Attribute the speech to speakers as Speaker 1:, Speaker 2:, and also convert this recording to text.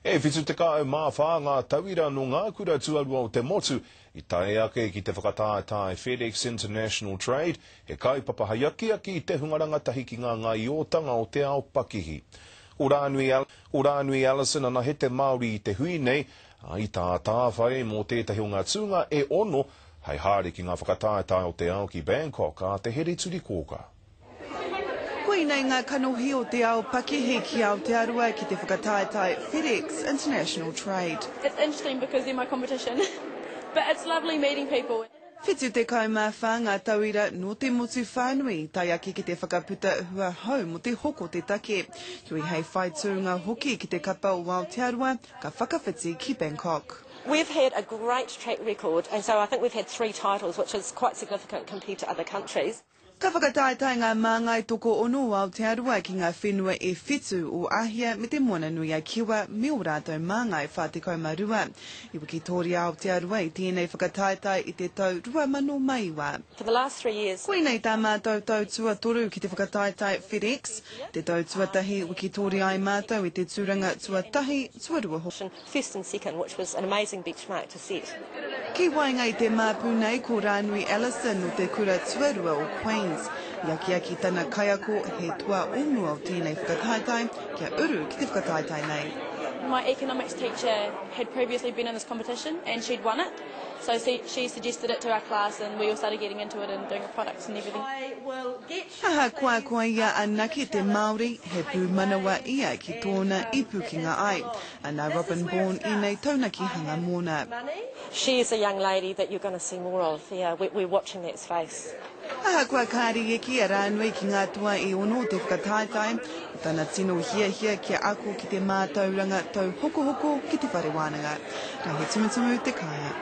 Speaker 1: E whitu te kao mā whānga tauira no ngā kura tuarua o te motu I tae ake ki te whakataetae FedEx International Trade he kaupapa haiaki I te hungaranga tahi ki ngā iotanga o te ao pakihi. O Rānui Allison ana he te Māori I te hui nei, I tā tāwhai mō tētahi o ngā tūnga e ono, hei hāre ki ngā whakataetae o te ao ki Bangkok a te here turi kōka.
Speaker 2: Koe nei ngā kanohi o te ao pakihi ki Aotearoa ki te whakataetae FedEx International Trade.
Speaker 3: It's interesting because they're my competition, but it's lovely meeting people.
Speaker 2: Whitu te kaumawha ngā tauira no te motu whānui, tai ake ki te whakaputa hua hau mo te hoko te take. Tui hei whaitūnga hoki ki te kapa o Aotearoa, ka whakawhiti ki Bangkok.
Speaker 4: We've had a great track record, and so I think we've had 3 titles, which is quite significant compared to other countries.
Speaker 2: Ka whakataetae ngā māngai toko ono o Aotearoa ki ngā whenua e whitu o ahia me te moana nui a kiwa me o rātou māngai whātekau marua. I wiki tōri Aotearoa I tēnei whakataetae I te tau rua mano maiwa.
Speaker 4: For the last 3 years.
Speaker 2: Koe nei tā mātou tautua toru ki te whakataetae FedEx, te tau tuatahi wiki tōri ai mātou I te tūranga tuatahi tuarua ho.
Speaker 4: First and second, which was an amazing benchmark to set.
Speaker 2: Ki wainga I te māpū nei ko Rānui Allison o te kura tuarua o Queen. Ia ki tana kaiako he tua onu o tēnei whakataetae, kia uru ki te whakataetae nei.
Speaker 3: My economics teacher had previously been in this competition and she'd won it. So she suggested it to our class and we all started getting into it and doing our products and everything.
Speaker 2: Haha koa ia anaki te Māori he pū manawa ia ki tōna I pukinga ai. Ana Robin Bourne I nei taunaki hanga mōna.
Speaker 4: She is a young lady that you're going to see more of. Yeah, we're watching that space.
Speaker 2: Aha kua kāri eki a Rānui ki ngā tua I ono te whakataetae, o tana tino hia kia ako ki te mātauranga tau hoko ki te whare wānanga. Ka he tumutumu te kaya.